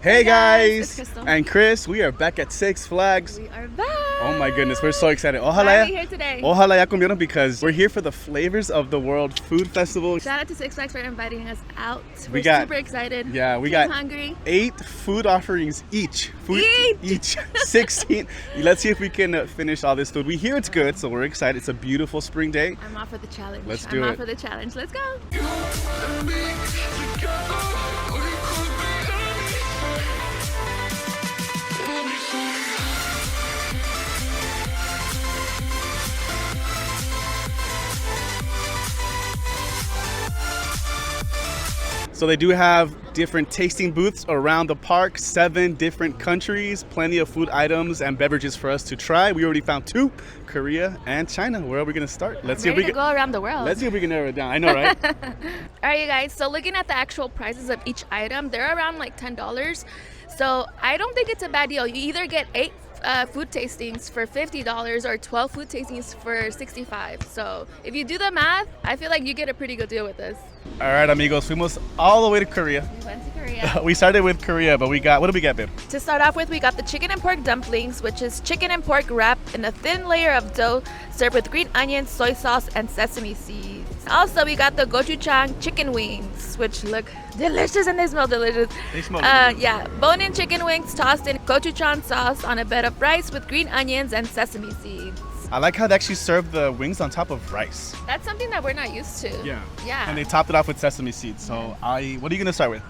Hey guys, it's Cristal and Chris, we are back at Six Flags. We are back. Oh my goodness, we're so excited. Why are we here today? Ojalá ya comieron because we're here for the Flavors of the World Food Festival. Shout out to Six Flags for inviting us out. We We're got- super excited. Yeah, we Getting got hungry. 8 food offerings each. Each? 16. Let's see if we can finish all this food. We hear it's good, so we're excited. It's a beautiful spring day. I'm off for the challenge. Let's do I'm it. off for the challenge. Let's go. So they do have different tasting booths around the park, 7 different countries, plenty of food items and beverages for us to try. We already found 2, Korea and China. Where are we gonna start? Let's see if Ready we to go around the world. Let's see if we can narrow it down. I know, right? All right, you guys. So looking at the actual prices of each item, they're around like $10. So I don't think it's a bad deal. You either get 8 food tastings for $50 or 12 food tastings for $65. So if you do the math, I feel like you get a pretty good deal with this. All right, amigos, fuimos all the way to Korea. We went to Korea. We started with Korea, but we got, what did we get, babe? To start off with, we got the chicken and pork dumplings, which is chicken and pork wrapped in a thin layer of dough served with green onions, soy sauce, and sesame seeds. Also, we got the gochujang chicken wings, which look delicious and they smell delicious. They smell delicious. Yeah, bone-in chicken wings tossed in gochujang sauce on a bed of rice with green onions and sesame seeds. I like how they actually serve the wings on top of rice. That's something that we're not used to. Yeah. And they topped it off with sesame seeds. So what are you gonna start with?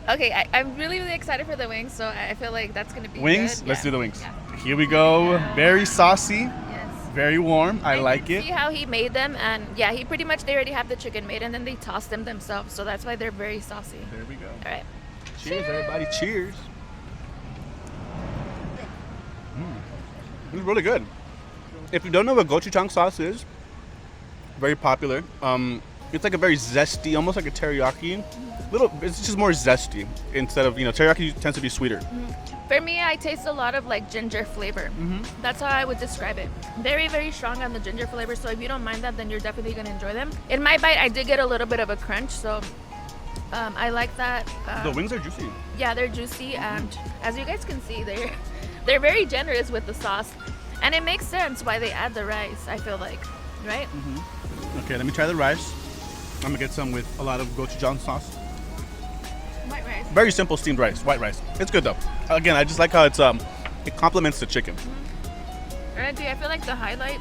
Okay, I'm really, really excited for the wings, so I feel like that's gonna be Wings? good. Let's Yeah. do the wings. Yeah. Here we go. Very saucy, Yes. very warm. I like can it. see how he made them, and yeah, he pretty much, they already have the chicken made and then they toss them themselves, so that's why they're very saucy. There we go. All right. Cheers, everybody. Cheers. It's really good. If you don't know what gochujang sauce is, very popular. It's like a very zesty, almost like a teriyaki. It's just more zesty instead of, teriyaki tends to be sweeter. For me, I taste a lot of like ginger flavor. That's how I would describe it. Very, very strong on the ginger flavor, so if you don't mind that, then you're definitely gonna enjoy them. In my bite, I did get a little bit of a crunch, so I like that. The wings are juicy. Yeah, they're juicy, and as you guys can see, they're very generous with the sauce. And it makes sense why they add the rice, I feel like, right? Okay, let me try the rice. I'm gonna get some with a lot of gochujang sauce. White rice. Very simple steamed rice, white rice. It's good though. Again, I just like how it complements the chicken. Alright, I feel like the highlight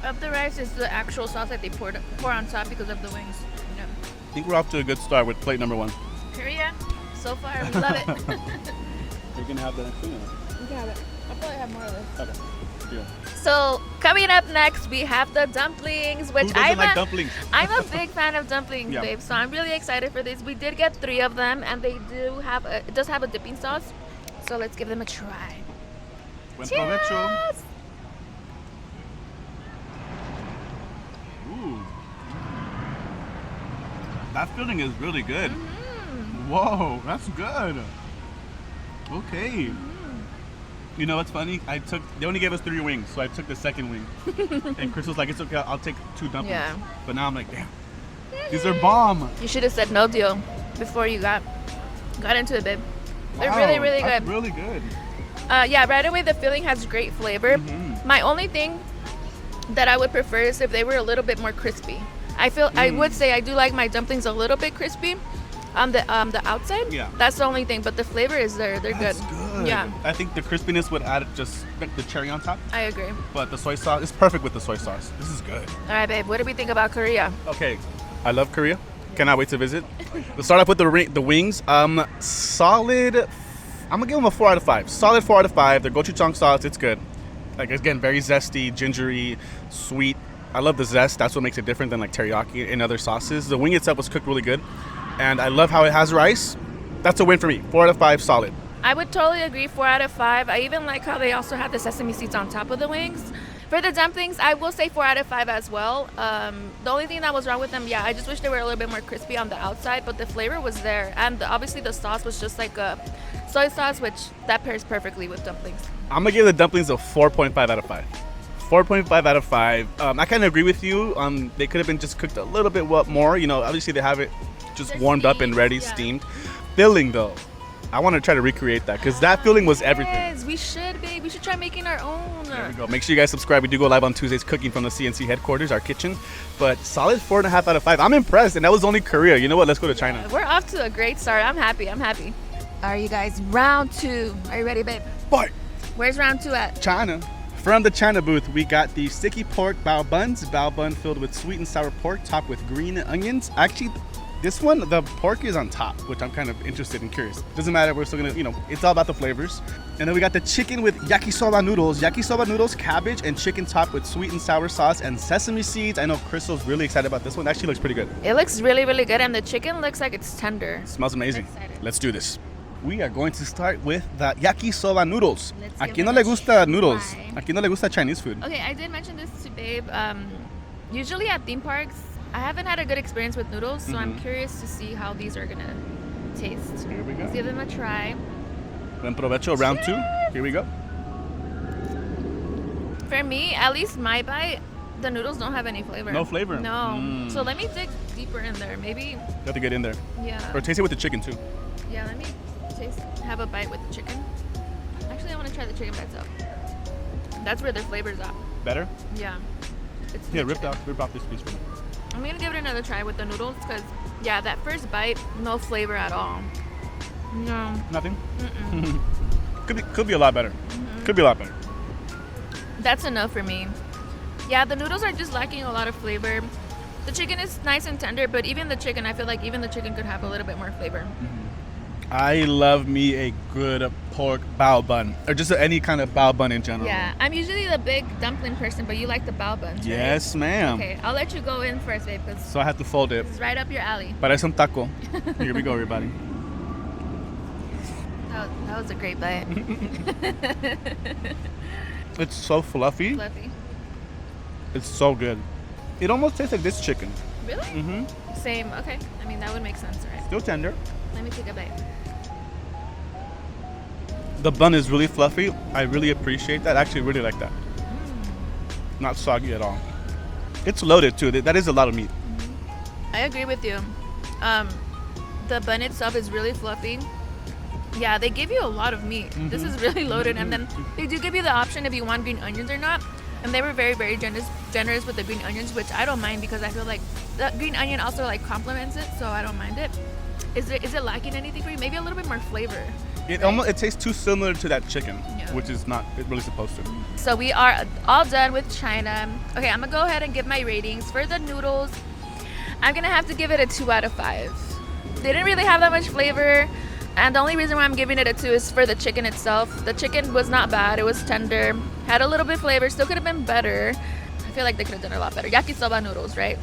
of the rice is the actual sauce that they pour on top because of the wings. Yeah. I think we're off to a good start with plate number 1. Korea, so far, we love it. You're gonna have the next one? You can have it. I'll probably have more of this. Okay. Deal. So coming up next, we have the dumplings, which Who doesn't like dumplings? I'm a big fan of dumplings, Yeah. babe. So I'm really excited for this. We did get 3 of them, and they do have it does have a dipping sauce. So let's give them a try. Buen Cheers! provecho. Ooh. That filling is really good. Whoa, that's good. Okay. You know what's funny? They only gave us 3 wings, so I took the second wing. And Chris was like, it's okay, I'll take 2 dumplings. Yeah. But now I'm like, damn, these are bomb. You should have said no deal before you got into it, babe. They're Wow, really, really that's good. really good. Yeah, right away the filling has great flavor. My only thing that I would prefer is if they were a little bit more crispy. I would say I do like my dumplings a little bit crispy on the outside. Yeah. That's the only thing, but the flavor is there. They're That's good. Yeah, I think the crispiness would add just like the cherry on top, I agree. but the soy sauce is perfect with the soy sauce. This is good. All right, babe. What do we think about Korea? Okay, I love Korea. Cannot wait to visit. Let's start off with the wings. Solid. I'm gonna give them a 4 out of 5. Solid 4 out of 5. The gochujang sauce, it's good. Like again, very zesty, gingery, sweet. I love the zest. That's what makes it different than like teriyaki and other sauces. The wing itself was cooked really good, and I love how it has rice. That's a win for me. 4 out of 5, solid. I would totally agree. 4 out of 5. I even like how they also have the sesame seeds on top of the wings. For the dumplings, I will say 4 out of 5 as well. The only thing that was wrong with them, I just wish they were a little bit more crispy on the outside, but the flavor was there. And obviously the sauce was just like a soy sauce, which that pairs perfectly with dumplings. I'm gonna give the dumplings a 4.5 out of 5. 4.5 out of 5. I kind of agree with you. They could have been just cooked a little bit more. Obviously they have it just They're warmed up and steamed, ready, yeah. steamed. Filling though, I want to try to recreate that because that feeling was everything. Yes, we should, babe. We should try making our own. There we go. Make sure you guys subscribe. We do go live on Tuesdays cooking from the CNC headquarters, our kitchen. But solid 4.5 out of 5. I'm impressed, and that was only Korea. You know what? Let's go to China. We're off to a great start. I'm happy. All right, you guys. Round 2. Are you ready, babe? Bye. Where's round 2 at? China. From the China booth, we got the sticky pork bao buns. Bao bun filled with sweet and sour pork, topped with green onions. Actually, this one, the pork is on top, which I'm kind of interested and curious. Doesn't matter, we're still gonna, it's all about the flavors. And then we got the chicken with yakisoba noodles. Yakisoba noodles, cabbage, and chicken topped with sweet and sour sauce and sesame seeds. I know Crystal's really excited about this one. It actually looks pretty good. It looks really, really good, and the chicken looks like it's tender. It smells amazing. Let's do this. We are going to start with the yakisoba noodles. ¿A quién no le gusta noodles? ¿A quién no le gusta Chinese food? Okay, I did mention this to Babe. Usually at theme parks, I haven't had a good experience with noodles, so I'm curious to see how these are gonna taste. Here we go. Let's give them a try. Buen provecho, round 2. Here we go. For me, at least my bite, the noodles don't have any flavor. No flavor? No. So let me dig deeper in there. Maybe. You have to get in there. Yeah. Or taste it with the chicken too. Yeah, let me have a bite with the chicken. Actually, I want to try the chicken by itself. That's where the flavor's at. Better? Yeah. It's Rip off this piece for me. I'm gonna give it another try with the noodles because, yeah, that first bite, no flavor at all. No. Nothing? Could be a lot better. Could be a lot better. That's enough for me. Yeah, the noodles are just lacking a lot of flavor. The chicken is nice and tender, but even the chicken, I feel like even the chicken could have a little bit more flavor. I love me a good pork bao bun, or just any kind of bao bun in general. Yeah, I'm usually the big dumpling person, but you like the bao buns, right? Yes, ma'am. Okay, I'll let you go in first, babe, because So I have to fold it. it's right up your alley. Parece un taco. Here we go, everybody. That was a great bite. It's so fluffy. Fluffy. It's so good. It almost tastes like this chicken. Really? Same. Okay. I mean, that would make sense, right? Still tender. Let me take a bite. The bun is really fluffy. I really appreciate that. I actually really like that. Not soggy at all. It's loaded too. That is a lot of meat. I agree with you. The bun itself is really fluffy. Yeah, they give you a lot of meat. This is really loaded, and then they do give you the option if you want green onions or not. And they were very, very generous with the green onions, which I don't mind because I feel like the green onion also like complements it, so I don't mind it. Is it lacking anything for you? Maybe a little bit more flavor. It tastes too similar to that chicken, Yeah. which is not really supposed to. So we are all done with China. Okay, I'm gonna go ahead and give my ratings. For the noodles, I'm gonna have to give it a 2 out of 5. They didn't really have that much flavor, and the only reason why I'm giving it a 2 is for the chicken itself. The chicken was not bad. It was tender, had a little bit of flavor, still could have been better. I feel like they could have done a lot better. Yakisoba noodles, right?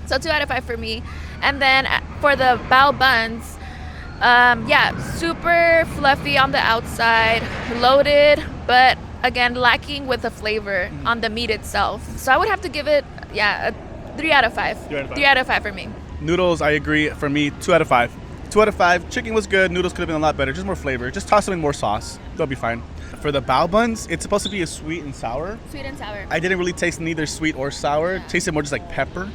So 2 out of 5 for me. And then for the bao buns, yeah, super fluffy on the outside, loaded, but again, lacking with the flavor on the meat itself. So I would have to give it, a 3 out of 5. 3 out of 5 for me. Noodles, I agree. For me, 2 out of 5. 2 out of 5. Chicken was good. Noodles could have been a lot better. Just more flavor. Just toss something more sauce. They'll be fine. For the bao buns, it's supposed to be a sweet and sour. Sweet and sour. I didn't really taste neither sweet or sour. It tasted more just like pepper,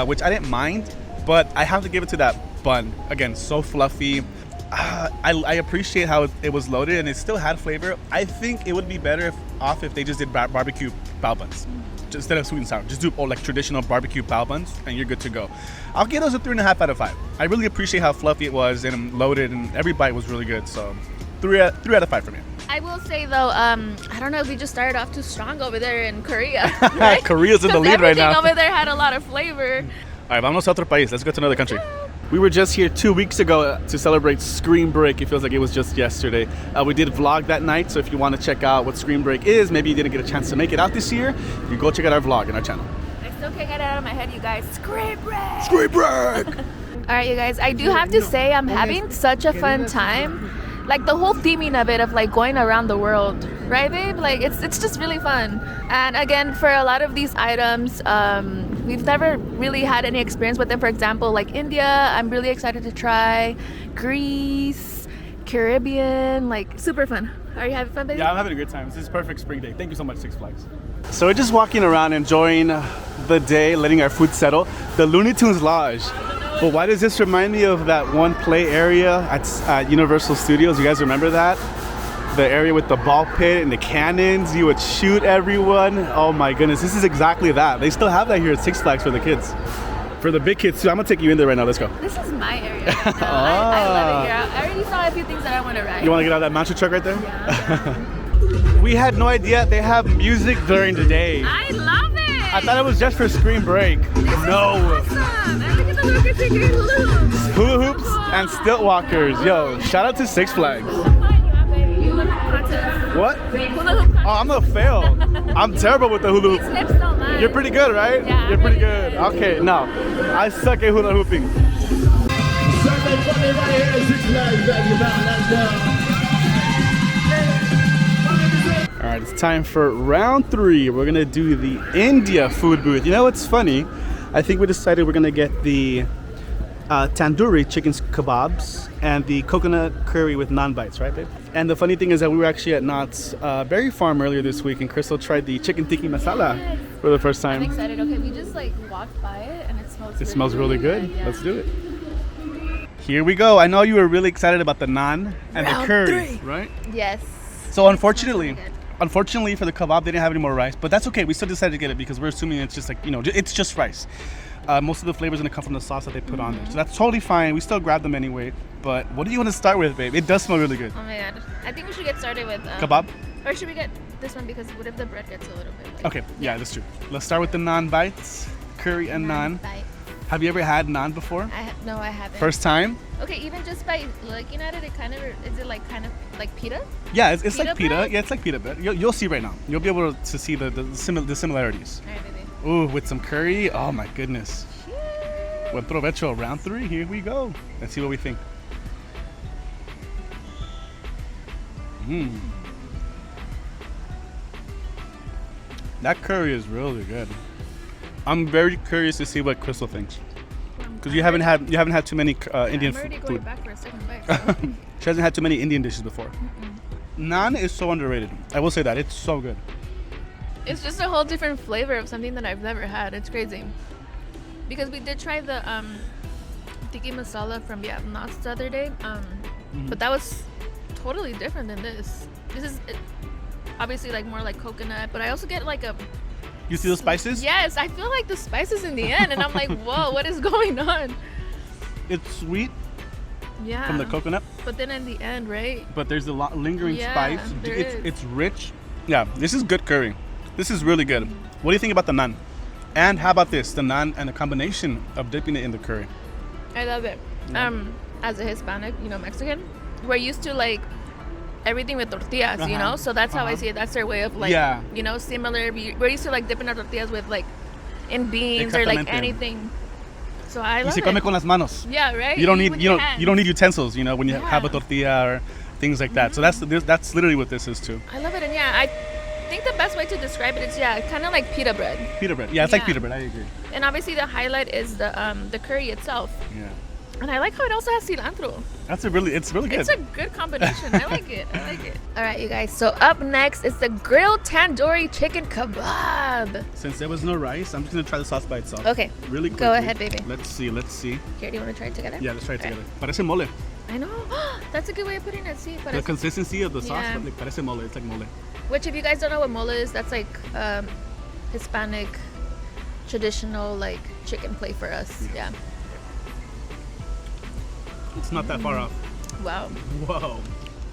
which I didn't mind. But I have to give it to that bun. Again, so fluffy. I appreciate how it was loaded and it still had flavor. I think it would be better if they just did barbecue bao buns. Instead of sweet and sour, just do like traditional barbecue bao buns and you're good to go. I'll give those a 3.5 out of 5. I really appreciate how fluffy it was and loaded, and every bite was really good. So 3 out of 5 for me. I will say though, I don't know if we just started off too strong over there in Korea. Right? Korea's in the lead right now. Everything over there had a lot of flavor. All right, vamos a otro país. Let's go to another country. We were just here 2 weeks ago to celebrate Screen Break. It feels like it was just yesterday. We did vlog that night, so if you want to check out what Screen Break is, maybe you didn't get a chance to make it out this year, you go check out our vlog on our channel. I still can't get it out of my head, you guys. Screen Break! Screen Break! All right, you guys, I do have to say I'm having such a fun time. Like the whole theming of it, of like going around the world, right, babe? Like it's just really fun. And again, for a lot of these items, we've never really had any experience with them. For example, like India, I'm really excited to try. Greece, Caribbean, like super fun. Are you having fun, baby? Yeah, I'm having a good time. This is perfect spring day. Thank you so much, Six Flags. So we're just walking around enjoying the day, letting our food settle. The Looney Tunes Lodge. But why does this remind me of that one play area at Universal Studios? You guys remember that? The area with the ball pit and the cannons. You would shoot everyone. Oh my goodness, this is exactly that. They still have that here at Six Flags for the kids. For the big kids too. I'm gonna take you in there right now. Let's go. This is my area right now. I love it here. I already saw a few things that I want to ride. You want to get out of that monster truck right there? Yeah. We had no idea they have music during the day. I love it. I thought it was just for spring break. No. Awesome. And look at the little kids taking hula hoops. Hula hoops and stilt walkers. Yo, shout out to Six Flags. What? Hula hoop. Oh, I'm gonna fail. I'm terrible with the hula hoop. Hips don't lie. You're pretty good, right? Yeah, You're pretty really good. Okay, no. I suck at hula hooping. All right, it's time for round 3. We're gonna do the India food booth. You know what's funny? I think we decided we're gonna get the tandoori chicken kebabs and the coconut curry with naan bites, right, babe? And the funny thing is that we were actually at Knott's Berry Farm earlier this week, and Crystal tried the chicken tikka masala for the first time. I'm excited. Okay, we just like walked by it and it smells Really good. Yeah. Let's do it. Here we go. I know you were really excited about the naan and Round the curry, 3. right? Yes. So unfortunately for the kebab, they didn't have any more rice, but that's okay. We still decided to get it because we're assuming it's just like, it's just rice. Most of the flavor is going to come from the sauce that they put on there. So that's totally fine. We still grab them anyway. But what do you want to start with, babe? It does smell really good. Oh my god. I think we should get started with Kebab? Or should we get this one, because what if the bread gets a little bit Okay, yeah, that's true. Let's start with the naan bites. Curry and naan. Bite. Have you ever had naan before? No, I haven't. First time? Okay, even just by looking at it, is it like kind of like pita? Yeah, it's Pita like pita. bread? Yeah, it's like pita bread. You'll see right now. You'll be able to see the similarities. All right, baby. Ooh, with some curry. Oh my goodness. Buen provecho. Round 3. Here we go. Let's see what we think. That curry is really good. I'm very curious to see what Crystal thinks, because you haven't had too many Indian I'm already food. going back for a second bite. So. She hasn't had too many Indian dishes before. Naan is so underrated. I will say that. It's so good. It's just a whole different flavor of something that I've never had. It's crazy. Because we did try the tikka masala from Knott's the other day, but that was totally different than this. This is obviously like more like coconut, but I also get like a... You see the spices? Yes, I feel like the spices in the end, and I'm like, whoa, what is going on? It's sweet Yeah. from the coconut, But then in the end, right? but there's a lot lingering Yeah, spice. there It's is. it's rich. Yeah, this is good curry. This is really good. What do you think about the naan? And how about this? The naan and the combination of dipping it in the curry. I love it. As a Hispanic, Mexican, we're used to like everything with tortillas, so that's how I see it. That's their way of like, similar. We're used to like dipping our tortillas with like in beans or like Exactamente. anything. So I Y love se come it. con las manos. Yeah, right. You don't Eat need with you your don't hands. you don't need utensils. When you have a Yeah. tortilla or things like that. So that's literally what this is too. I love it, and I think the best way to describe it is kind of like pita bread. Pita bread. Yeah, it's like Yeah. pita bread. I agree. And obviously the highlight is the curry itself. Yeah. And I like how it also has cilantro. It's really good. It's a good combination. I like it. All right, you guys. So up next is the grilled tandoori chicken kebab. Since there was no rice, I'm just gonna try the sauce by itself. Okay. Really quickly. Go ahead, baby. Let's see. Here, do you want to try it together? Yeah, let's try it Okay. together. Parece mole. I know. That's a good way of putting it. See, The consistency of the sauce, Yeah. like parece mole. It's like mole. which if you guys don't know what mole is, that's like Hispanic traditional like chicken plate for us. Yeah. It's not that far off. Wow. Whoa.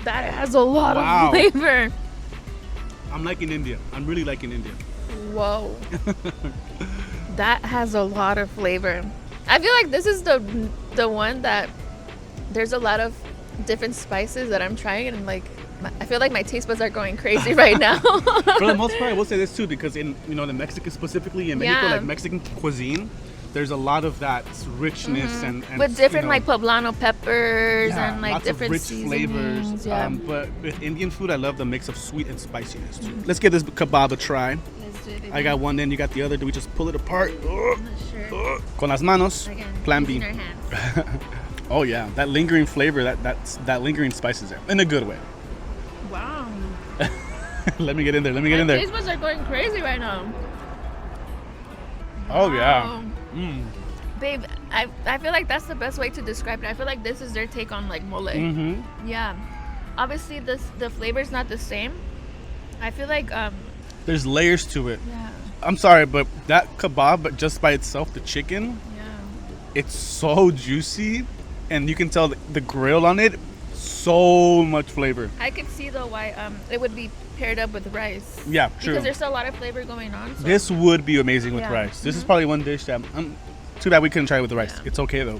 That has a lot Wow. of flavor. I'm liking India. I'm really liking India. Whoa. That has a lot of flavor. I feel like this is the one that there's a lot of different spices that I'm trying, and like I feel like my taste buds are going crazy right now. For the most part, I will say this too, because in the Mexican specifically in Mexico, Yeah. like Mexican cuisine, there's a lot of that richness and With different like poblano peppers yeah, and like lots different of rich seasonings. flavors. Yeah. But with Indian food, I love the mix of sweet and spiciness too. Let's give this kebab a try. Let's do it, baby. I got one, then you got the other. Do we just pull it apart? I'm not sure. Con las manos. Again, Plan using B. our hands. Oh yeah, that lingering flavor, that lingering spice is there in a good way. Wow. Let me get in there. Let me get in My there. taste buds are going crazy right now. Oh yeah. Wow. Mm. Babe, I feel like that's the best way to describe it. I feel like this is their take on like mole. Mm-hmm. Yeah. Obviously, the flavor's not the same. I feel like There's layers to it. yeah. I'm sorry, but that kebab, but just by itself, the chicken, Yeah. it's so juicy, and you can tell the grill on it, so much flavor. I could see though why it would be paired up with rice. Yeah, true. Because there's still a lot of flavor going on. So. This would be amazing with Yeah. rice. This is probably one dish that too bad we couldn't try it with the rice. Yeah. It's okay though.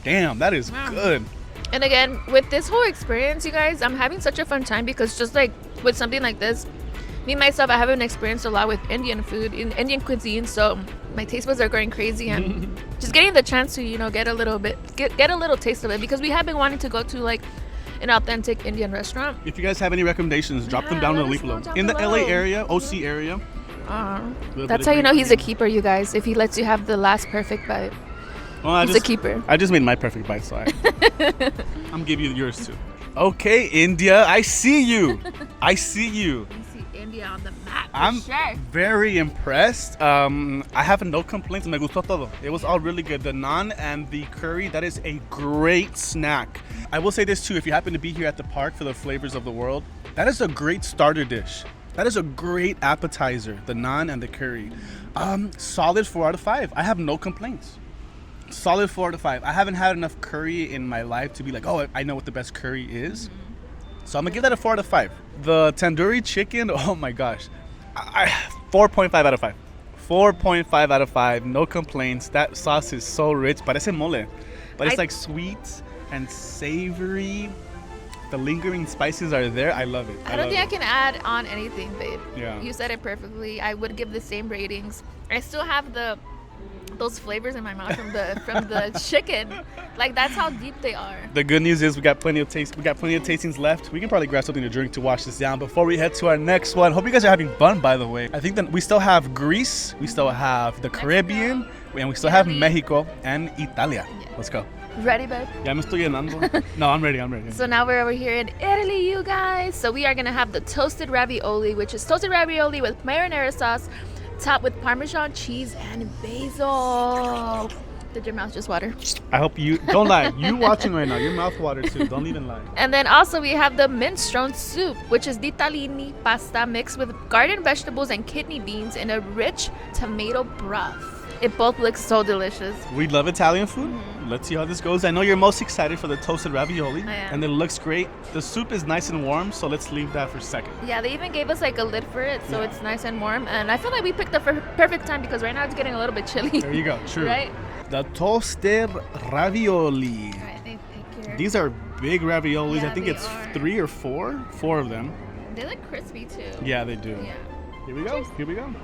Damn, that is Wow. good. And again, with this whole experience, you guys, I'm having such a fun time because just like with something like this, me myself, I haven't experienced a lot with Indian food, in Indian cuisine, so my taste buds are going crazy, and just getting the chance to get a little bit, get a little taste of it, because we have been wanting to go to like an authentic Indian restaurant. If you guys have any recommendations, drop them down in the link below. In the LA area, OC area. That's how you know he's a keeper, you guys. If he lets you have the last perfect bite, Well, he's a keeper. I just made my perfect bite, so I'm giving you yours too. Okay, India, I see you. I see you. You see India on the map. I'm very impressed. I have no complaints. Me gustó todo. It was all really good. The naan and the curry, that is a great snack. I will say this too, if you happen to be here at the park for the flavors of the world, that is a great starter dish. That is a great appetizer, the naan and the curry. Solid 4 out of 5. I have no complaints. Solid 4 out of 5. I haven't had enough curry in my life to be like, oh, I know what the best curry is. So I'm gonna give that a 4 out of 5. The tandoori chicken, oh my gosh, 4.5 out of 5. 4.5 out of 5. No complaints. That sauce is so rich. Parece mole, but it's like sweet and savory. The lingering spices are there. I love it. I don't think I can add on anything, babe. Yeah. You said it perfectly. I would give the same ratings. I still have those flavors in my mouth from the chicken. Like, that's how deep they are. The good news is we got plenty of tastings left. We can probably grab something to drink to wash this down before we head to our next one. Hope you guys are having fun, by the way. I think that we still have Greece, we still have the Caribbean, and we still have Mexico and Italia. Yeah. Let's go. Ready, babe? Ya me estoy llenando. No, I'm ready. So now we're over here in Italy, you guys. So we are gonna have the toasted ravioli, which is toasted ravioli with marinara sauce, topped with Parmesan cheese and basil. Did your mouth just water? I hope you don't lie. You watching right now, your mouth water too. Don't even lie. And then also we have the minestrone soup, which is ditalini pasta mixed with garden vegetables and kidney beans in a rich tomato broth. It both looks so delicious. We love Italian food. Let's see how this goes. I know you're most excited for the toasted ravioli, I am. and it looks great. The soup is nice and warm, so let's leave that for a second. Yeah, they even gave us like a lid for it, so it's nice and warm. And I feel like we picked the perfect time because right now it's getting a little bit chilly. There you go. True. Right? The toasted ravioli. All right, they pick here. These are big raviolis. Yeah, I think they it's are. 3 or 4. 4 of them. They look crispy too. Yeah, they do. Yeah. Here we go. Here we go.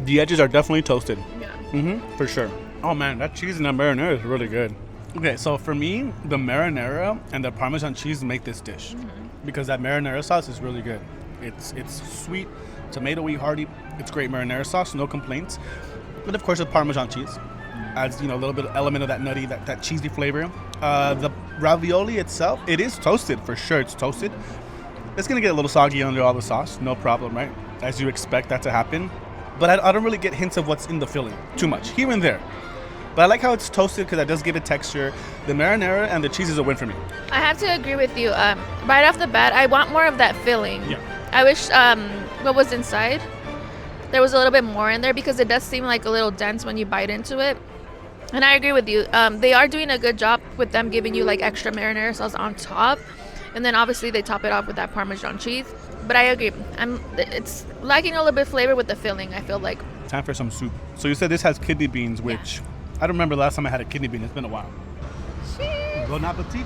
The edges are definitely toasted. Yeah. For sure. Oh man, that cheese and that marinara is really good. Okay, so for me, the marinara and the Parmesan cheese make this dish because that marinara sauce is really good. It's sweet, tomatoey, hearty. It's great marinara sauce, no complaints. But of course, the Parmesan cheese adds a little bit of element of that nutty, that cheesy flavor. The ravioli itself, it is toasted for sure. It's toasted. It's gonna get a little soggy under all the sauce, no problem, right? As you expect that to happen. But I don't really get hints of what's in the filling too much, here and there. But I like how it's toasted because that does give it texture. The marinara and the cheese is a win for me. I have to agree with you. Right off the bat, I want more of that filling. Yeah. I wish what was inside, there was a little bit more in there because it does seem like a little dense when you bite into it. And I agree with you. They are doing a good job with them giving you like extra marinara sauce on top. And then obviously they top it off with that Parmesan cheese. But I agree. It's lacking a little bit of flavor with the filling, I feel like. Time for some soup. So you said this has kidney beans, which I don't remember the last time I had a kidney bean. It's been a while. Cheers. Bon appetit.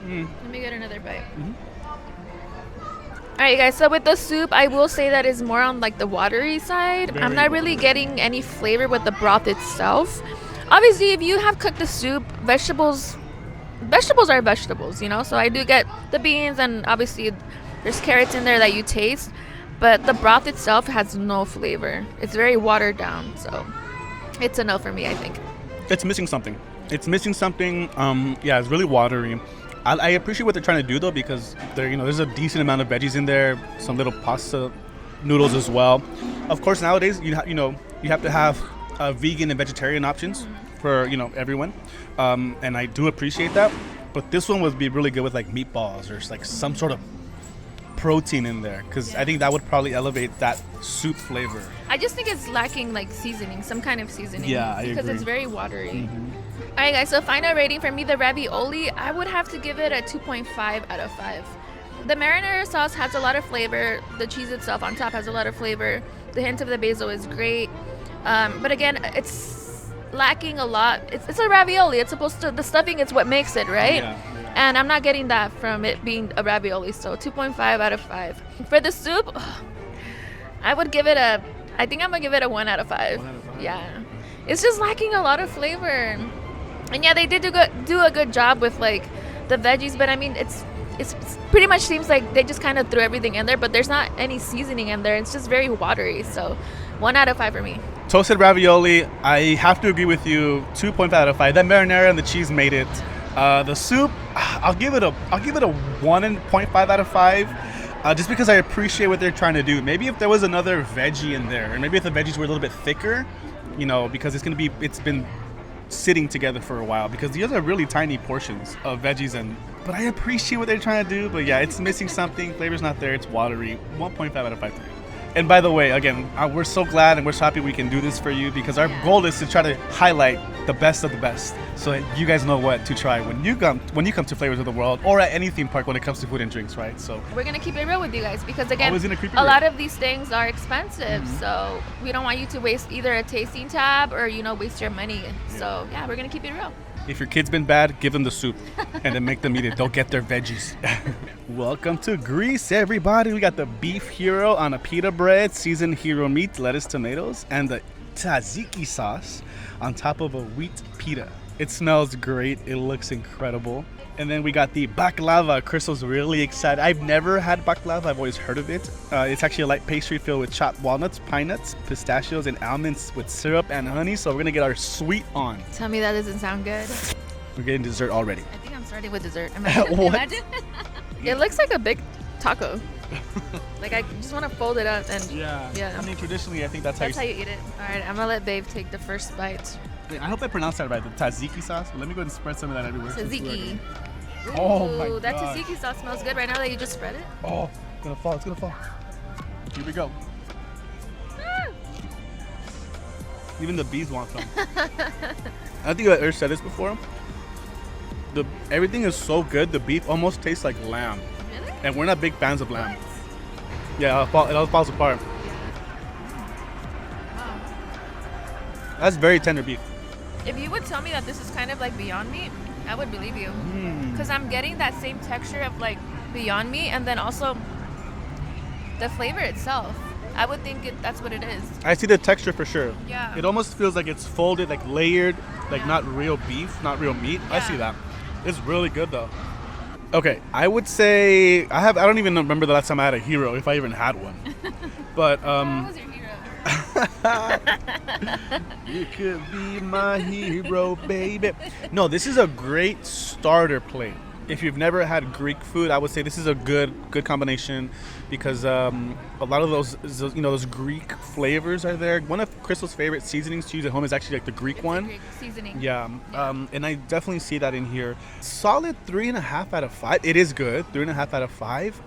Let me get another bite. All right, guys. So with the soup, I will say that is more on like the watery side. I'm not really getting any flavor with the broth itself. Obviously, if you have cooked the soup, vegetables are vegetables, So I do get the beans, and obviously there's carrots in there that you taste. But the broth itself has no flavor. It's very watered down, so it's a no for me, I think. It's missing something. It's really watery. I appreciate what they're trying to do though, because there's a decent amount of veggies in there, some little pasta noodles as well. Of course, nowadays you have to have vegan and vegetarian options for everyone, and I do appreciate that. But this one would be really good with like meatballs or like some sort of protein in there, because I think that would probably elevate that soup flavor. I just think it's lacking like seasoning, some kind of seasoning. Yeah, I because agree. it's very watery. All right, guys. So final rating for me, the ravioli, I would have to give it a 2.5 out of 5. The marinara sauce has a lot of flavor. The cheese itself on top has a lot of flavor. The hint of the basil is great, but again, it's lacking a lot. It's a ravioli. It's supposed to, the stuffing is what makes it, right? Yeah. And I'm not getting that from it being a ravioli, so 2.5 out of 5. For the soup, I would give it I think I'm gonna give it a 1 out of 5. 1 out of 5. Yeah, it's just lacking a lot of flavor. And yeah, they did do a good job with like the veggies, but I mean, it's pretty much seems like they just kind of threw everything in there, but there's not any seasoning in there. It's just very watery. So 1 out of 5 for me. Toasted ravioli, I have to agree with you. 2.5 out of 5. That marinara and the cheese made it. The soup, I'll give it a 1.5 out of 5. Just because I appreciate what they're trying to do. Maybe if there was another veggie in there, and maybe if the veggies were a little bit thicker, because it's been sitting together for a while, because the other really tiny portions of veggies, but I appreciate what they're trying to do. But yeah, it's missing something. Flavor's not there. It's watery. 1.5 out of 5 for me. And by the way, again, we're so glad and we're so happy we can do this for you, because our goal is to try to highlight the best of the best, so that you guys know what to try when you come to Flavors of the World or at any theme park when it comes to food and drinks, right? So we're gonna keep it real with you guys, because again, Always gonna keep it a real. lot of these things are expensive, so we don't want you to waste either a tasting tab or waste your money. So yeah, we're gonna keep it real. if your kid's been bad, give them the soup and then make them eat it. They'll get their veggies. Welcome to Greece, everybody. We got the beef hero on a pita bread, seasoned hero meat, lettuce, tomatoes, and the tzatziki sauce on top of a wheat pita. It smells great. It looks incredible. And then we got the baklava. Crystal's really excited. I've never had baklava. I've always heard of it. It's actually a light pastry filled with chopped walnuts, pine nuts, pistachios, and almonds with syrup and honey. So we're going to get our sweet on. Tell me that doesn't sound good. We're getting dessert already. I think I'm starting with dessert. Imagine. What? Imagine. It looks like a big taco. Like I just want to fold it up and Yeah. I mean, traditionally, I think that's how how you eat it. All right, I'm gonna let Babe take the first bite. I hope I pronounced that right. The tzatziki sauce. But let me go ahead and spread some of that everywhere. Tzatziki. Oh my Ooh, that gosh. tzatziki sauce smells good right now that you just spread it. Oh, it's gonna fall. It's gonna fall. Here we go. Even the bees want some. I think I've said this before. Everything is so good. The beef almost tastes like lamb, Really? and we're not big fans of lamb. Yeah, it all falls apart. That's very tender beef. If you would tell me that this is kind of like Beyond Meat, I would believe you. Because I'm getting that same texture of like Beyond Meat, and then also the flavor itself. I would think that's what it is. I see the texture for sure. Yeah. It almost feels like it's folded, like layered, like not real beef, not real meat. I Yeah. see that. It's really good though. Okay, I would say I don't even remember the last time I had a hero, if I even had one. But What was your hero? you could be my hero, baby. No, this is a great starter plate. If you've never had Greek food, I would say this is a good combination, because a lot of those Greek flavors are there. One of Crystal's favorite seasonings to use at home is actually like the Greek one. Greek seasoning. Yeah, and I definitely see that in here. Solid 3.5 out of 5. It is good. 3.5 out of 5.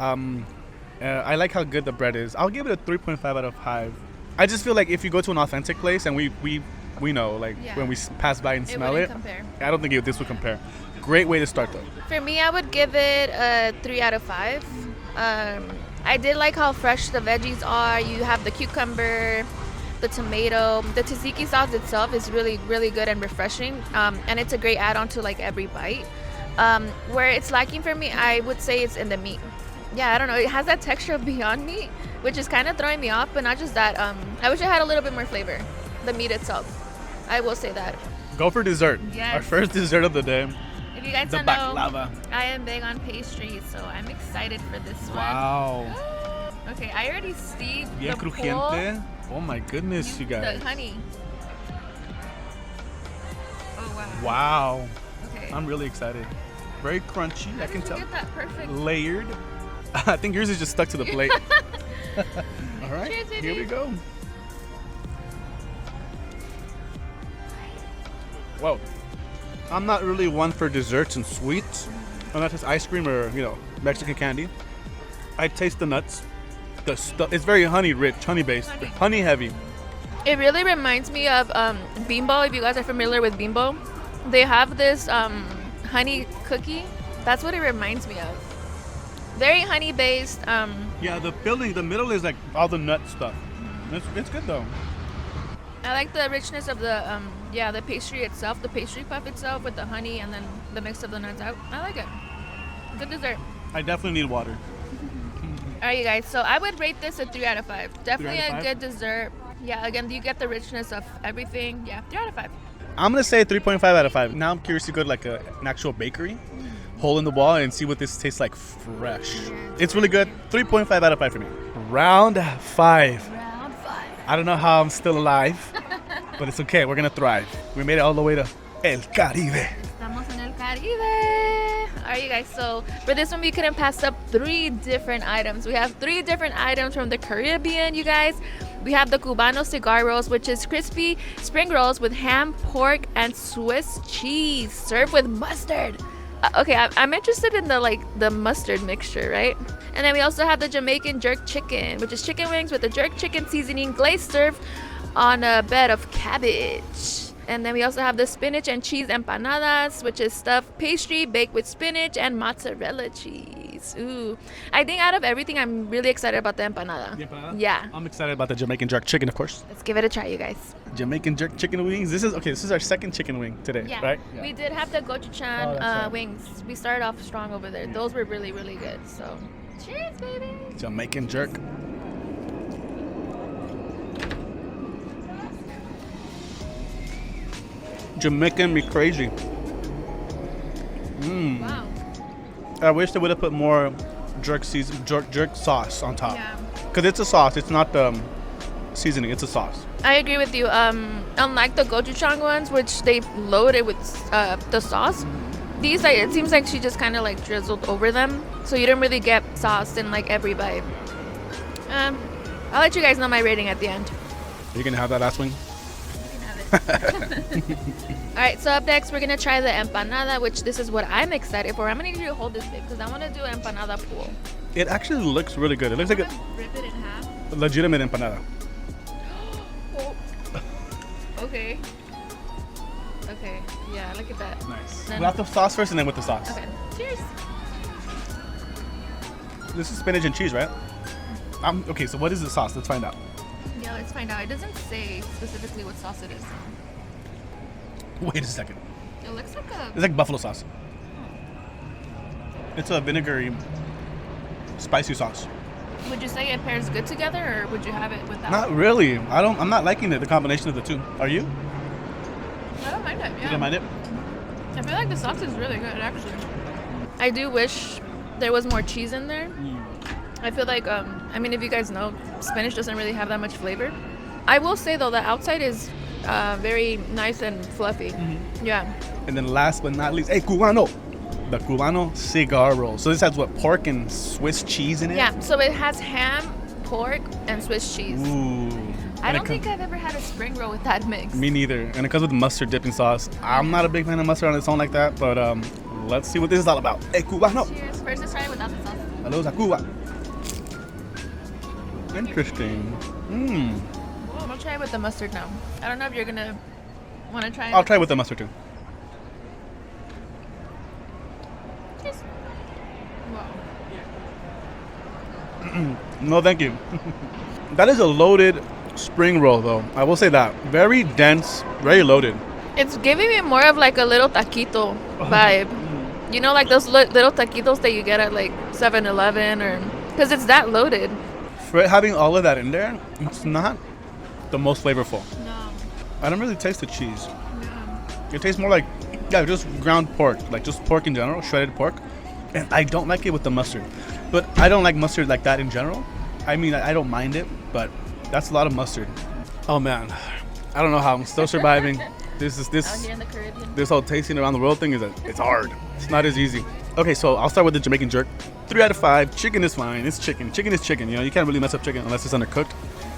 I like how good the bread is. I'll give it a 3.5 out of 5. I just feel like if you go to an authentic place, and we know, like when we pass by and smell it, compare. I don't think this would compare. Great way to start though. For me, I would give it a 3 out of 5. I did like how fresh the veggies are. You have the cucumber, the tomato. The tzatziki sauce itself is really, really good and refreshing. And it's a great add-on to like every bite. Where it's lacking for me, I would say it's in the meat. Yeah, I don't know. It has that texture of Beyond Meat, which is kind of throwing me off. But not just that. I wish it had a little bit more flavor. The meat itself. I will say that. Go for dessert. Yes. Our first dessert of the day. If you guys The don't know, baklava. I am big on pastries, so I'm excited for this one. Wow. Okay, I already see Bien the crujiente. Oh my goodness, you guys. The honey. Oh wow. Wow. Okay. I'm really excited. Very crunchy. I can tell. Get that perfect. Layered. I think yours is just stuck to the plate. All right, Cheers, baby. here we go. Whoa. I'm not really one for desserts and sweets, unless it's ice cream or, you know, Mexican candy. I taste the nuts. The stuff, it's very honey rich, honey based, honey heavy. It really reminds me of Bimbo. If you guys are familiar with Bimbo, they have this honey cookie. That's what it reminds me of. Very honey based. Yeah, the middle is like all the nut stuff. It's good though. I like the richness of the the pastry itself, the pastry puff itself with the honey and then the mix of the nuts out. I like it. Good dessert. I definitely need water. All right, you guys. So I would rate this a 3 out of 5. Definitely 3 out of 5? a good dessert. Yeah, again, you get the richness of everything. Yeah, 3 out of 5. I'm gonna say 3.5 out of 5. Now I'm curious to go to like an actual bakery, hole in the wall, and see what this tastes like fresh. It's really good. 3.5 out of 5 for me. Round 5. Round 5. I don't know how I'm still alive, but it's okay. We're gonna thrive. We made it all the way to El Caribe. Estamos en el Caribe. All right, you guys. So for this one, we couldn't pass up 3 different items. We have 3 different items from the Caribbean, you guys. We have the Cubano cigar rolls, which is crispy spring rolls with ham, pork, and Swiss cheese, served with mustard. Okay, I'm interested in the mustard mixture, right? And then we also have the Jamaican jerk chicken, which is chicken wings with the jerk chicken seasoning glazed, served on a bed of cabbage. And then we also have the spinach and cheese empanadas, which is stuffed pastry baked with spinach and mozzarella cheese. Ooh, I think out of everything, I'm really excited about the empanada. The empanada? Yeah. I'm excited about the Jamaican jerk chicken, of course. Let's give it a try, you guys. Jamaican jerk chicken wings. This is our second chicken wing today, Yeah. right? We did have the gochujang Oh, that's right. wings. We started off strong over there. Those were really, really good. So, cheers, baby. Jamaican jerk. Jamaican me crazy. Wow. I wish they would have put more jerk sauce on top. Yeah. Because it's a sauce. It's not the seasoning. It's a sauce. I agree with you. Unlike the gochujang ones, which they loaded with the sauce, these it seems like she just kind of like drizzled over them, so you don't really get sauce in like every bite. I'll let you guys know my rating at the end. You're gonna have that last wing. You can have it. All right, so up next we're gonna try the empanada, which this is what I'm excited for. I'm gonna need you to hold this big because I want to do empanada pool. It actually looks really good. It looks like a Rip it in half. legitimate empanada. Oh. Okay. Okay. Yeah, look at that. Nice. Then- We'll have the sauce first and then with the sauce. Okay. Cheers. This is spinach and cheese, right? Okay, so what is the sauce? Let's find out. Yeah, let's find out. It doesn't say specifically what sauce it is. Wait a second. It looks like a. It's like buffalo sauce. It's a vinegary, spicy sauce. Would you say it pairs good together, or would you have it without? Not really. I'm not liking it. The combination of the two. Are you? I don't mind it. Yeah. You don't mind it? I feel like the sauce is really good, actually. I do wish there was more cheese in there. I feel like, I mean, if you guys know, spinach doesn't really have that much flavor. I will say, though, the outside is very nice and fluffy. Mm-hmm. Yeah. And then last but not least, hey, Cubano. The Cubano cigar roll. So this has what, pork and Swiss cheese in it? Yeah, so it has ham, pork, and Swiss cheese. Ooh. I And don't it think I've ever had a spring roll with that mix. Me neither. And it comes with mustard dipping sauce. I'm not a big fan of mustard on its own like that, but let's see what this is all about. Hey, Cubano. Cheers. First, let's try it without the sauce. Saludos a Cuba. Interesting. Well, I'm gonna try it with the mustard now. I don't know if you're gonna want to try it. I'll try with the mustard too. Cheers. Wow. No, thank you. That is a loaded spring roll, though. I will say that. Very dense, very loaded. It's giving me more of like a little taquito vibe. You know, like those little taquitos that you get at like 7-Eleven, or because it's that loaded. For it having all of that in there, it's not the most flavorful. No. I don't really taste the cheese. Yeah. It tastes more like, just ground pork, like just pork in general, shredded pork. And I don't like it with the mustard. But I don't like mustard like that in general. I mean, I don't mind it, but that's a lot of mustard. Oh man, I don't know how I'm still surviving. Out here in the Caribbean. This whole tasting around the world thing it's hard. It's not as easy. Okay, so I'll start with the Jamaican jerk. 3 out of 5. Chicken is fine. It's chicken. Chicken is chicken. You know, you can't really mess up chicken unless it's undercooked.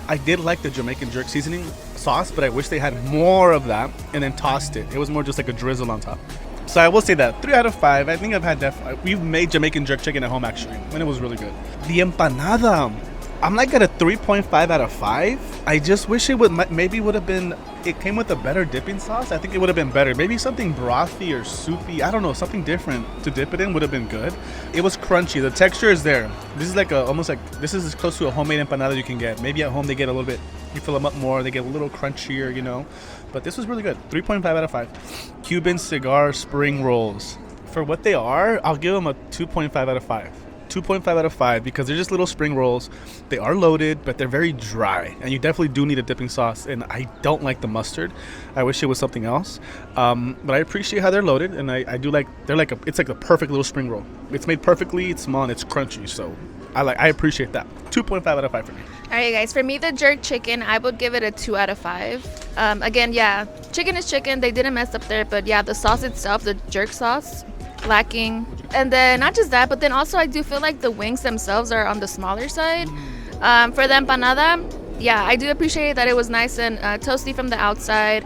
I did like the Jamaican jerk seasoning sauce, but I wish they had more of that and then tossed it. It was more just like a drizzle on top. So I will say that 3 out of 5. I think I've had we've made Jamaican jerk chicken at home actually, and it was really good. The empanada, I'm like at a 3.5 out of 5. I just wish it would have been. It came with a better dipping sauce. I think it would have been better. Maybe something brothy or soupy. I don't know, something different to dip it in would have been good. It was crunchy. The texture is there. This is like this is as close to a homemade empanada you can get. Maybe at home they get a little bit. You fill them up more. They get a little crunchier, you know. But this was really good. 3.5 out of 5. Cuban cigar spring rolls. For what they are, I'll give them a 2.5 out of 5. 2.5 out of 5 because they're just little spring rolls. They are loaded, but they're very dry, and you definitely do need a dipping sauce. And I don't like the mustard. I wish it was something else. But I appreciate how they're loaded, and I do like. It's like the perfect little spring roll. It's made perfectly. It's small and it's crunchy. So I appreciate that. 2.5 out of 5 for me. All right, guys. For me, the jerk chicken, I would give it a 2 out of 5. Again, yeah, chicken is chicken. They didn't mess up there, but yeah, the sauce itself, the jerk sauce, lacking. And then not just that, but then also I do feel like the wings themselves are on the smaller side. For the empanada, yeah, I do appreciate that it was nice and toasty from the outside.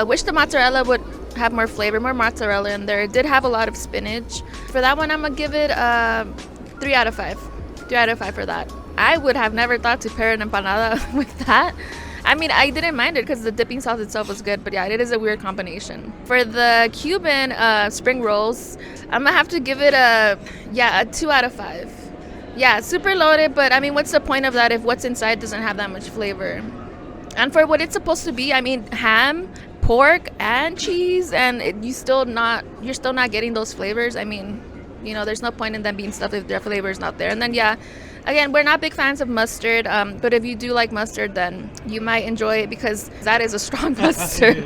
Wish the mozzarella would have more flavor, more mozzarella in there. It did have a lot of spinach. For that one, I'm gonna give it 3 out of 5. 3 out of 5 for that. I would have never thought to pair an empanada with that. I mean, I didn't mind it because the dipping sauce itself was good, but yeah, it is a weird combination. For the Cuban spring rolls, I'm gonna have to give it a 2 out of 5. Yeah, super loaded, but I mean, what's the point of that if what's inside doesn't have that much flavor? And for what it's supposed to be, I mean, ham, pork, and cheese, and you're still not getting those flavors. I mean, you know, there's no point in them being stuffed if their flavor is not there. And then yeah. Again, we're not big fans of mustard, but if you do like mustard, then you might enjoy it because that is a strong mustard.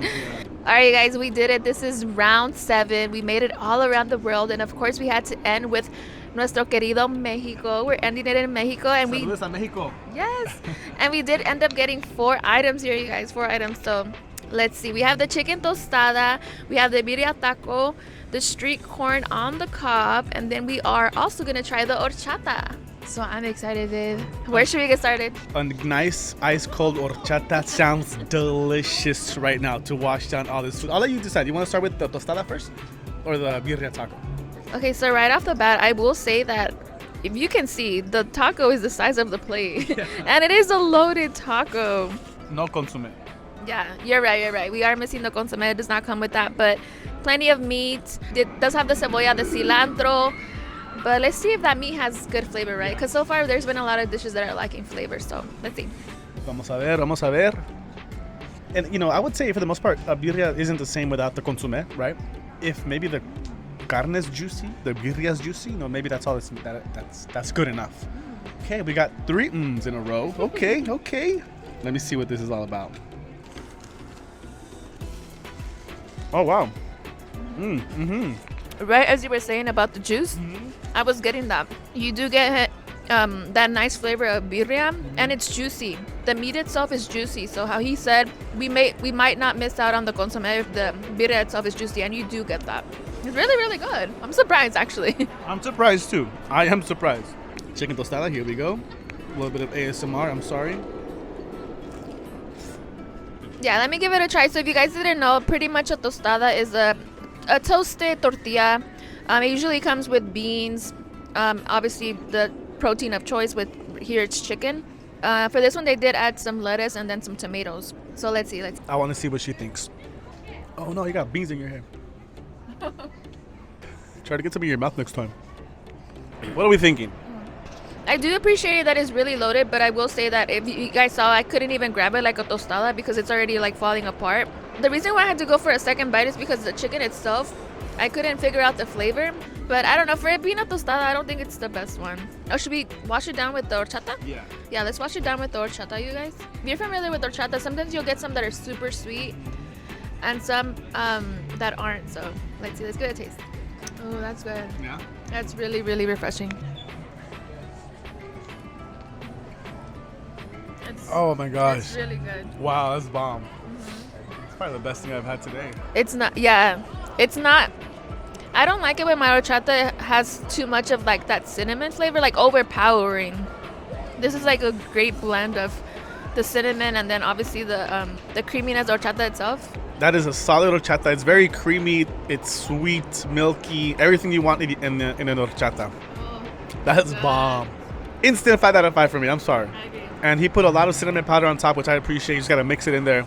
All right, guys, we did it. This is round 7. We made it all around the world, and of course, we had to end with nuestro querido Mexico. We're ending it in Mexico, and Saludos a Mexico. Yes, and we did end up getting 4 items here, you guys. 4 items. So let's see. We have the chicken tostada. We have the birria taco, the street corn on the cob, and then we are also gonna try the horchata. So I'm excited, babe. Where should we get started? A nice ice cold horchata sounds delicious right now to wash down all this food. I'll let you decide. You want to start with the tostada first or the birria taco? Okay, so right off the bat, I will say that if you can see, the taco is the size of the plate. And it is a loaded taco. No consomme. Yeah, you're right. We are missing the consomme. It does not come with that, but plenty of meat. It does have the cebolla, the cilantro. But let's see if that meat has good flavor, right? Because so far there's been a lot of dishes that are lacking flavor. So let's see. Vamos a ver. And you know, I would say for the most part, a birria isn't the same without the consomme, right? If maybe the carne is juicy, the birria is juicy, you know, maybe that's all. That's good enough. Okay, we got 3 in a row. Okay. Let me see what this is all about. Oh wow. Right as you were saying about the juice, I was getting that. You do get that nice flavor of birria, and it's juicy. The meat itself is juicy. So how he said, we might not miss out on the consomme if the birria itself is juicy, and you do get that. It's really, really good. I'm surprised, actually. I'm surprised too. I am surprised. Chicken tostada, here we go. A little bit of ASMR, I'm sorry. Yeah, let me give it a try. So if you guys didn't know, pretty much a tostada is a toasted tortilla. It usually comes with beans. Obviously, the protein of choice with here it's chicken. For this one, they did add some lettuce and then some tomatoes. So let's see. I want to see what she thinks. Oh no, you got beans in your hair. Try to get some in your mouth next time. What are we thinking? I do appreciate that it's really loaded, but I will say that if you guys saw, I couldn't even grab it like a tostada because it's already like falling apart. The reason why I had to go for a second bite is because the chicken itself, I couldn't figure out the flavor. But I don't know, for it being a tostada, I don't think it's the best one. Oh, should we wash it down with the horchata? Yeah, let's wash it down with the horchata, you guys. If you're familiar with horchata, sometimes you'll get some that are super sweet and some that aren't. So let's see, let's give it a taste. Oh, that's good. Yeah. That's really, really refreshing. Oh my gosh. It's really good. Wow, that's bomb. Probably the best thing I've had today. It's not. Yeah, it's not. I don't like it when my horchata has too much of like that cinnamon flavor, like overpowering. This is like a great blend of the cinnamon and then obviously the creaminess of horchata itself. That is a solid horchata. It's very creamy. It's sweet, milky, everything you want in an horchata. That's bomb. Instant 5 out of 5 for me. I'm sorry. I agree. And he put a lot of cinnamon powder on top, which I appreciate. You just gotta mix it in there.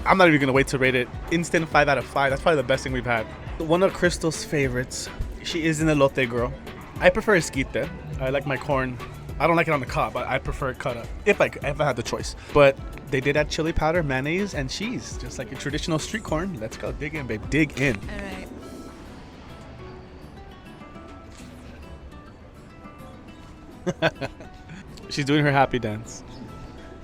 I'm not even gonna wait to rate it. Instant 5 out of 5. That's probably the best thing we've had. One of Cristal's favorites. She is an elote girl. I prefer esquite. I like my corn. I don't like it on the cob, but I prefer it cut up if I had the choice. But they did add chili powder, mayonnaise, and cheese, just like a traditional street corn. Let's go. Dig in, babe. Dig in. All right. She's doing her happy dance.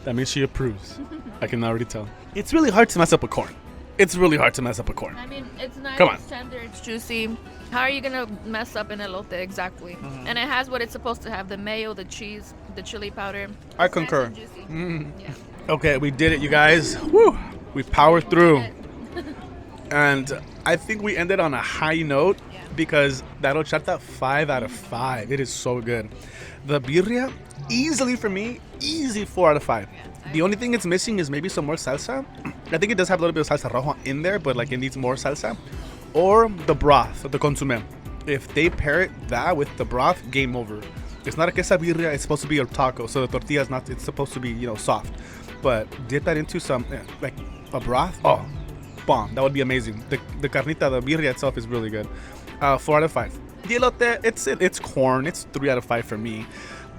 That means she approves. I can already tell. It's really hard to mess up a corn. It's really hard to mess up a corn. I mean, it's nice, Come on. it's tender, it's juicy. How are you gonna mess up an elote exactly? And it has what it's supposed to have: the mayo, the cheese, the chili powder. I It's concur. Nice and juicy. Yeah. Okay, we did it, you guys. Woo! We powered through. And I think we ended on a high note Yeah. because that horchata, 5 out of 5. It is so good. The birria, easily for me, easy 4 out of 5. The only thing it's missing is maybe some more salsa. I think it does have a little bit of salsa roja in there, but like it needs more salsa. Or the broth, the consommé. If they pair that with the broth, game over. It's not a quesabirria, it's supposed to be a taco, so the tortilla is not, it's supposed to be, soft. But dip that into some, like a broth, oh, bomb. That would be amazing. The carnita, the birria itself is really good. 4 out of 5. The elote, it's corn, it's 3 out of 5 for me.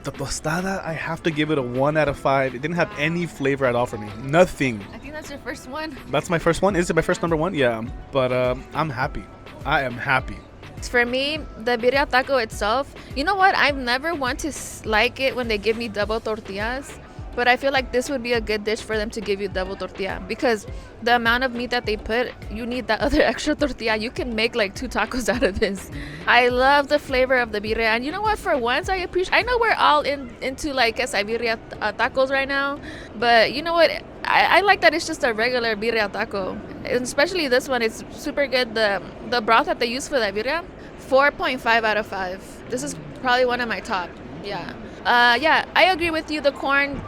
The tostada, I have to give it a 1 out of 5. It didn't have any flavor at all for me. Nothing. I think that's your first one. That's my first one. Is it my first number 1? Yeah. But I'm happy. I am happy. For me, the birria taco itself, you know what? I've never want to like it when they give me double tortillas. But I feel like this would be a good dish for them to give you double tortilla because the amount of meat that they put, you need that other extra tortilla. You can make like 2 tacos out of this. I love the flavor of the birria. And you know what? For once, I know we're all into like quesabirria tacos right now. But you know what? I like that it's just a regular birria taco. And especially this one, it's super good. The broth that they use for that birria, 4.5 out of 5. This is probably one of my top. Yeah. Yeah, I agree with you. The corn,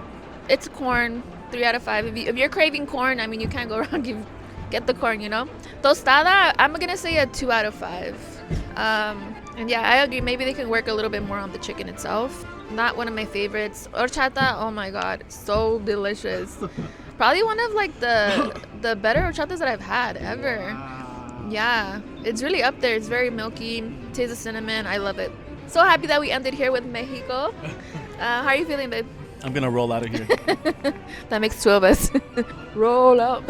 it's corn, 3 out of 5. If you're craving corn, I mean, you can't go wrong. Get the corn, Tostada, I'm going to say a 2 out of 5. And yeah, I agree. Maybe they can work a little bit more on the chicken itself. Not one of my favorites. Horchata, oh my God, so delicious. Probably one of like the better horchatas that I've had ever. Wow. Yeah, it's really up there. It's very milky, tastes of cinnamon. I love it. So happy that we ended here with Mexico. How are you feeling, babe? I'm going to roll out of here. That makes 2 of us. Roll out.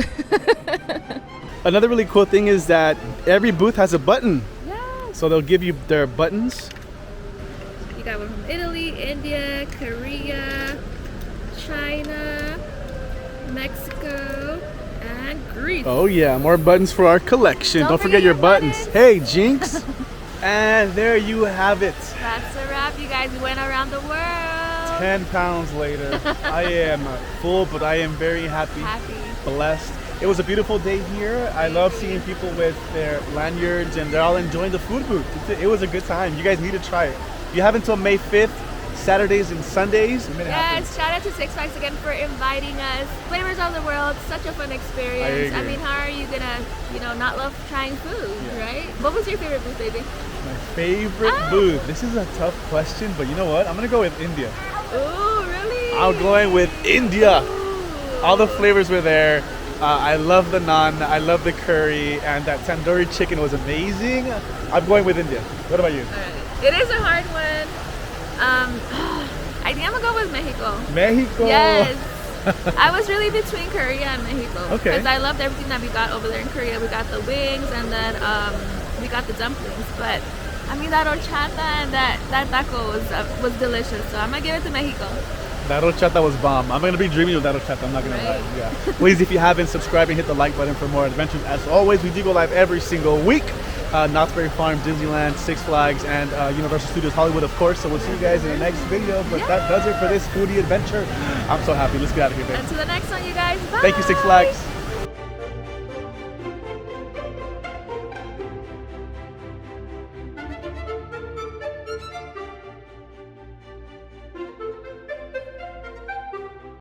Another really cool thing is that every booth has a button. Yeah. So they'll give you their buttons. You got one from Italy, India, Korea, China, Mexico, and Greece. Oh yeah, more buttons for our collection. Don't forget your buttons. Hey, Jinx. And there you have it. That's a wrap, you guys. We went around the world. 10 pounds later. I am full, but I am very happy, blessed. It was a beautiful day here. I love seeing people with their lanyards and they're all enjoying the food booth. It was a good time. You guys need to try it. You have until May 5th, Saturdays and Sundays. Yes, shout out to Six Flags again for inviting us. Flavors of the world, such a fun experience. I mean, how are you gonna, not love trying food, right? What was your favorite booth, baby? My favorite booth. This is a tough question, but you know what? I'm gonna go with India. Oh, really? I'm going with India. Ooh. All the flavors were there. I love the naan. I love the curry, and that tandoori chicken was amazing. I'm going with India. What about you? All right. It is a hard one. I think I'm gonna go with Mexico. Mexico. Yes. I was really between Korea and Mexico. Okay. Because I loved everything that we got over there in Korea. We got the wings and then we got the dumplings. But I mean that horchata and that taco was delicious. So I'm gonna give it to Mexico. That horchata was bomb. I'm gonna be dreaming of that horchata. I'm not gonna lie. Yeah. Please, if you haven't, subscribe and hit the like button for more adventures. As always, we do go live every single week. Knott's Berry Farm, Disneyland, Six Flags, and Universal Studios Hollywood, of course. So we'll see you guys in the next video. But that does it for this foodie adventure. I'm so happy. Let's get out of here, babe. Until the next one, you guys. Bye. Thank you, Six Flags.